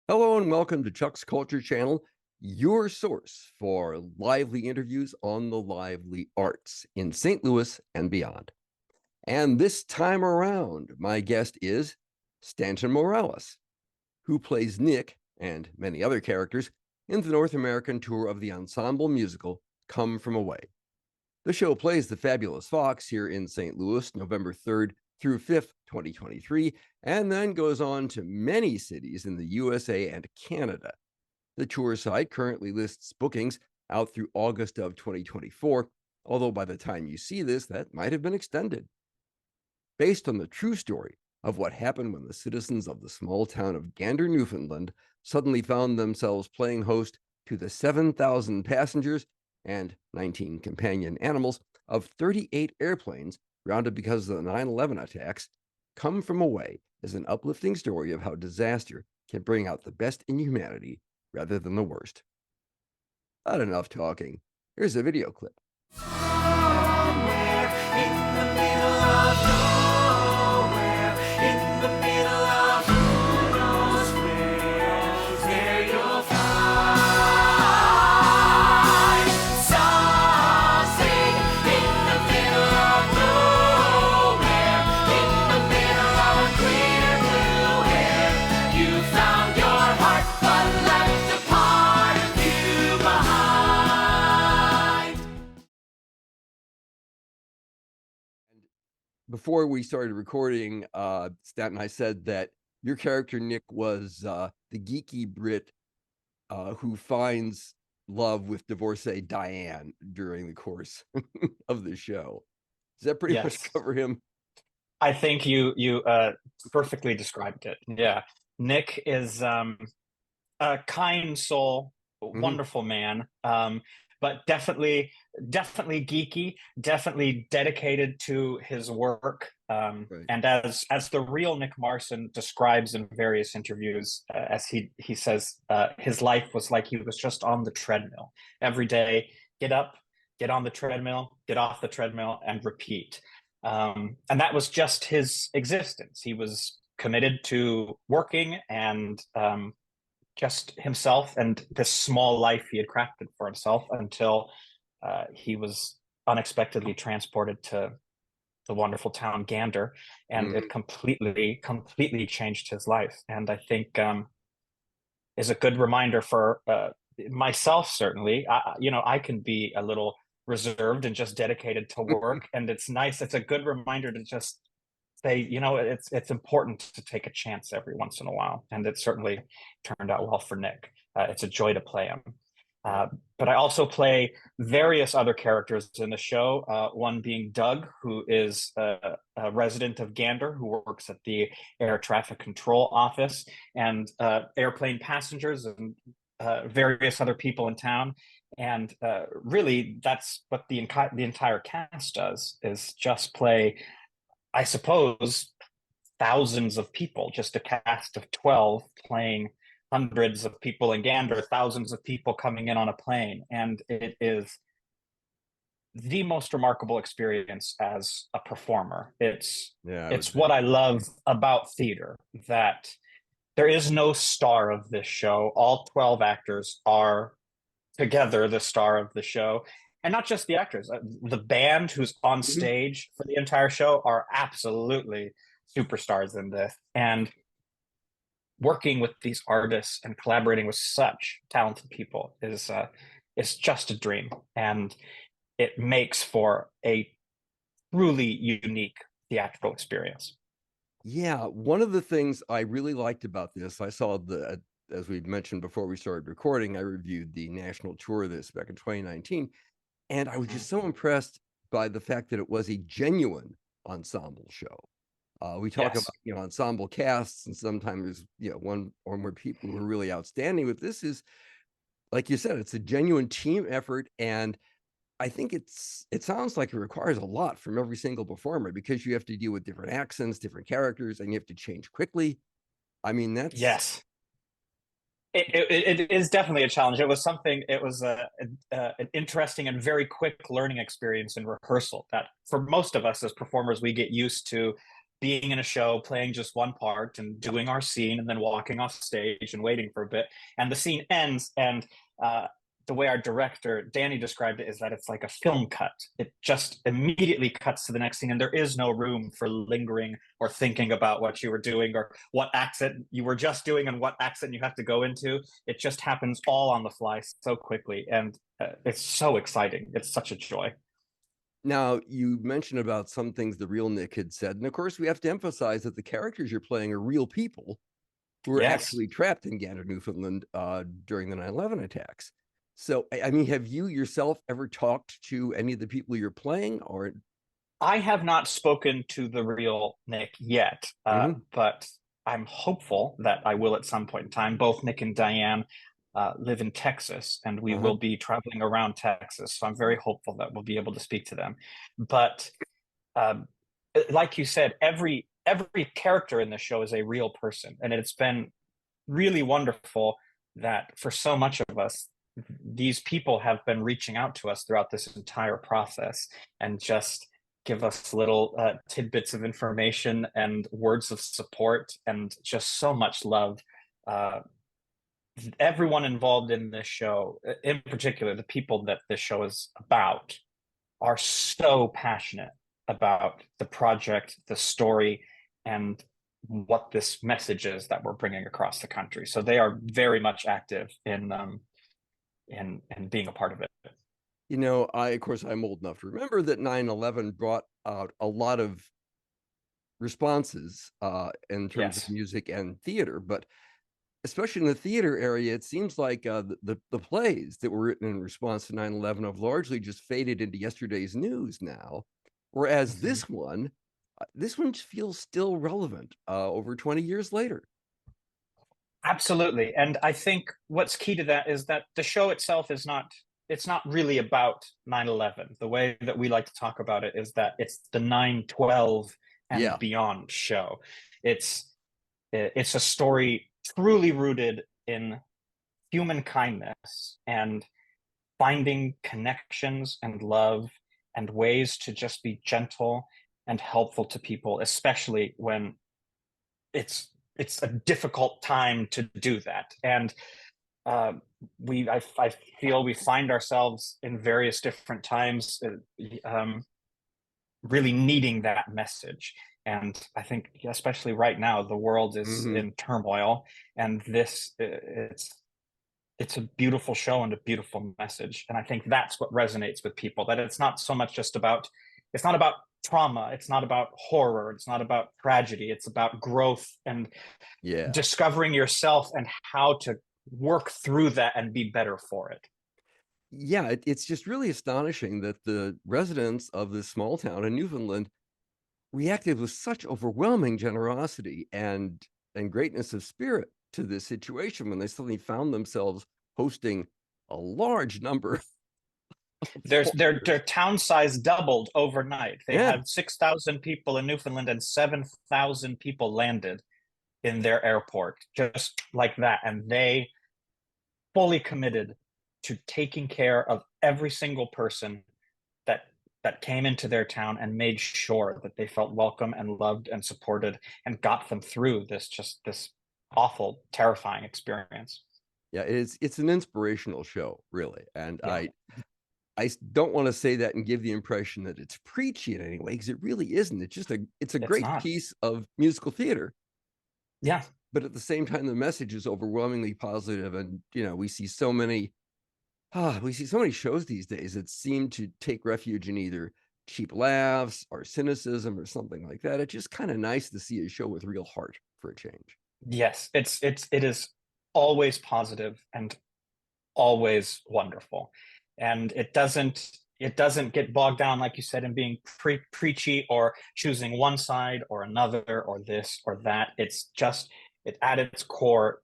Hello and welcome to Chuck's Culture Channel, your source for lively interviews on the lively arts in St. Louis and beyond. And this time around, my guest is Stanton Morales, who plays Nick and many other characters in the North American tour of the ensemble musical Come From Away. The show plays the Fabulous Fox here in St. Louis, November 3rd through 5th, 2023, and then goes on to many cities in the USA and Canada. The tour site currently lists bookings out through August of 2024, although by the time you see this, that might have been extended. Based on the true story of what happened when the citizens of the small town of Gander, Newfoundland, suddenly found themselves playing host to the 7,000 passengers and 19 companion animals of 38 airplanes grounded because of the 9/11 attacks, Come From Away is an uplifting story of how disaster can bring out the best in humanity rather than the worst. Not enough talking. Here's a video clip. Somewhere in the middle of nowhere, in the middle of who knows where, there you'll find something in the middle of nowhere, in the middle of clear blue air. You found your heart, but left a part of you behind. Before we started recording, Stat and I said that your character, Nick, was the geeky Brit who finds love with divorcee Diane during the course of the show. Does that pretty much Yes, cover him? I think you perfectly described it. Yeah, Nick is a kind soul, a Mhm. wonderful man, but definitely geeky, definitely dedicated to his work. Right. And as the real Nick Marson describes in various interviews, as he says, his life was like he was just on the treadmill every day. Get up, get on the treadmill, get off the treadmill, and repeat. And that was just his existence. He was committed to working and just himself and this small life he had crafted for himself until he was unexpectedly transported to the wonderful town Gander, and Mhm. it completely changed his life. And I think is a good reminder for myself. Certainly, I can be a little reserved and just dedicated to work, and it's nice. It's a good reminder to just say, it's important to take a chance every once in a while, and it certainly turned out well for Nick. It's a joy to play him. Yeah. But I also play various other characters in the show. One being Doug, who is a resident of Gander, who works at the air traffic control office, and airplane passengers and various other people in town. And really, that's what the entire cast does, is just play, I suppose, thousands of people, just a cast of 12 playing hundreds of people in Gander, thousands of people coming in on a plane. And it is the most remarkable experience as a performer. Yeah, I would It's what think. I love about theater, that there is no star of this show. All 12 actors are together the star of the show. And not just the actors, the band who's on Mhm. stage for the entire show are absolutely superstars in this. And working with these artists and collaborating with such talented people is just a dream. And it makes for a truly unique theatrical experience. Yeah, one of the things I really liked about this, I saw as we mentioned before we started recording, I reviewed the national tour of this back in 2019, and I was just so impressed by the fact that it was a genuine ensemble show. We talk about, Yes. ensemble casts, and sometimes, one or more people who are really outstanding. But this is, like you said, it's a genuine team effort, and I think it sounds like it requires a lot from every single performer because you have to deal with different accents, different characters, and you have to change quickly. I mean, that's Yes. It is definitely a challenge. It was an interesting and very quick learning experience in rehearsal that for most of us as performers, we get used to being in a show, playing just one part and doing our scene and then walking off stage and waiting for a bit. And the scene ends, and the way our director, Danny, described it is that it's like a film cut. It just immediately cuts to the next scene, and there is no room for lingering or thinking about what you were doing or what accent you were just doing and what accent you have to go into. It just happens all on the fly so quickly, and it's so exciting. It's such a joy. Now, you mentioned about some things the real Nick had said, and of course, we have to emphasize that the characters you're playing are real people who were Yes. actually trapped in Gander, Newfoundland during the 9/11 attacks. So, I mean, have you yourself ever talked to any of the people you're playing, or? I have not spoken to the real Nick yet, but I'm hopeful that I will at some point in time. Both Nick and Diane live in Texas, and we will be traveling around Texas. So I'm very hopeful that we'll be able to speak to them. But like you said, every character in the show is a real person, and it's been really wonderful that for so much of us, these people have been reaching out to us throughout this entire process and just give us little tidbits of information and words of support and just so much love. Everyone involved in this show, in particular, the people that this show is about, are so passionate about the project, the story, and what this message is that we're bringing across the country. So they are very much active in being a part of it. You know, of course, I'm old enough to remember that 9/11 brought out a lot of responses in terms of music and theater, but especially in the theater area, it seems like the plays that were written in response to 9/11 have largely just faded into yesterday's news now, whereas this one feels still relevant over 20 years later. Absolutely. And I think what's key to that is that the show itself is not, it's not really about 9/11. The way that we like to talk about it is that it's the 9/12 and beyond show. It's a story truly rooted in human kindness and finding connections and love and ways to just be gentle and helpful to people, especially when it's a difficult time to do that. And I feel we find ourselves in various different times really needing that message. And I think especially right now, the world is in turmoil, and it's a beautiful show and a beautiful message. And I think that's what resonates with people, that it's not so much just about, it's not about trauma, it's not about horror, it's not about tragedy, it's about growth and discovering yourself and how to work through that and be better for it. Yeah, it's just really astonishing that the residents of this small town in Newfoundland reacted with such overwhelming generosity and greatness of spirit to this situation when they suddenly found themselves hosting a large number. Their town size doubled overnight. They had 6,000 people in Newfoundland and 7,000 people landed in their airport just like that, and they fully committed to taking care of every single person that came into their town and made sure that they felt welcome and loved and supported and got them through this awful, terrifying experience. Yeah, it's an inspirational show, really. And I don't want to say that and give the impression that it's preachy in any way, because it really isn't. It's a great piece of musical theater. Yeah. But at the same time, the message is overwhelmingly positive. And, we see so many shows these days that seem to take refuge in either cheap laughs or cynicism or something like that. It's just kind of nice to see a show with real heart for a change. Yes, it is always positive and always wonderful. And it doesn't get bogged down, like you said, in being preachy or choosing one side or another or this or that. It's just, at its core,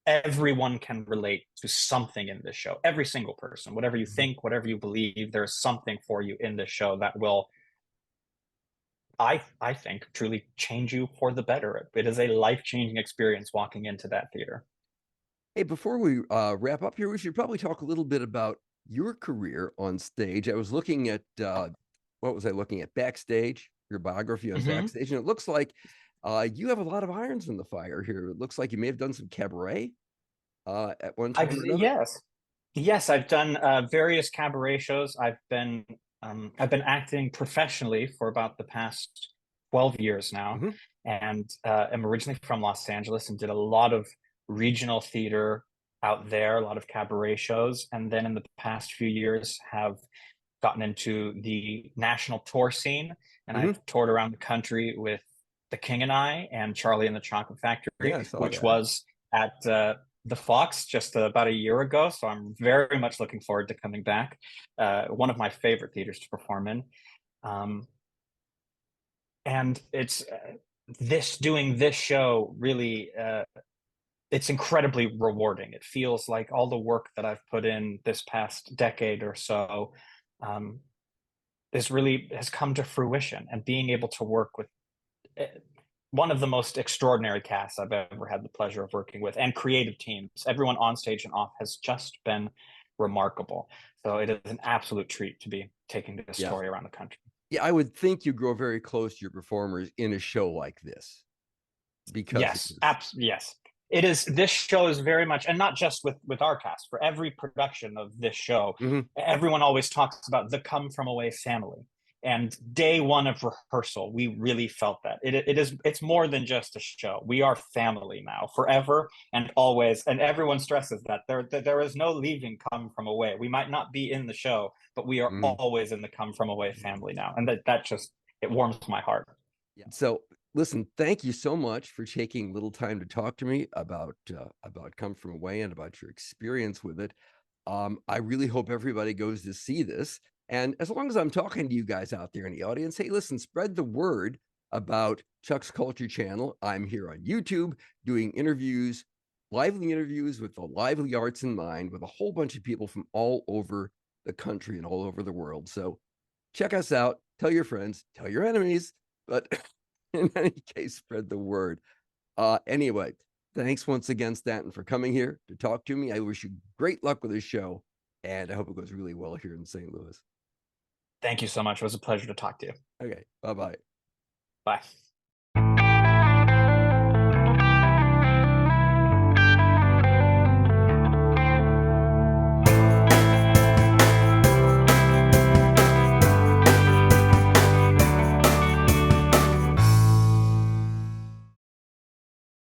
everyone can relate to something in this show. Every single person, whatever you think, whatever you believe, there's something for you in this show that will, I think, truly change you for the better. It is a life-changing experience walking into that theater. Hey, before we wrap up here, we should probably talk a little bit about your career on stage. I was looking at, what was I looking at? Backstage, your biography on Mhm. Backstage, and it looks like you have a lot of irons in the fire here. It looks like you may have done some cabaret at one time I've or another. yes. Yes, I've done various cabaret shows. I've been acting professionally for about the past 12 years now, Mhm. and am originally from Los Angeles and did a lot of regional theater out there, a lot of cabaret shows, and then in the past few years have gotten into the national tour scene, and Mhm. I've toured around the country with The King and I and Charlie and the Chocolate Factory, Yeah, I saw which that. was at the Fox just about a year ago. So I'm very much looking forward to coming back. One of my favorite theaters to perform in. Um, and it's this doing this show really it's incredibly rewarding. It feels like all the work that I've put in this past decade or so um, is really has come to fruition, and being able to work with eh, one of the most extraordinary casts I've ever had the pleasure of working with, and creative teams. Everyone on stage and off has just been remarkable. So it is an absolute treat to be taking this Yeah. story around the country. Yeah, I would think you grow very close to your performers in a show like this because it Yes, is. yes. It is. This show is very much, and not just with our cast. For every production of this show, Mhm. everyone always talks about the come from away family. And day one of rehearsal, we really felt that it is. It's more than just a show. We are family now, forever and always. And everyone stresses that there is no leaving come from away. We might not be in the show, but we are Mhm. always in the come from away family now, and that just it warms my heart. Yeah. So, listen, thank you so much for taking a little time to talk to me about Come From Away and about your experience with it. I really hope everybody goes to see this. And as long as I'm talking to you guys out there in the audience, hey, listen, spread the word about Chuck's Culture Channel. I'm here on YouTube doing interviews, lively interviews with the lively arts in mind, with a whole bunch of people from all over the country and all over the world. So check us out, tell your friends, tell your enemies, but in any case, spread the word. Anyway, thanks once again, Stanton, for coming here to talk to me. I wish you great luck with this show, and I hope it goes really well here in St. Louis. Thank you so much. It was a pleasure to talk to you. Okay, bye bye. Bye.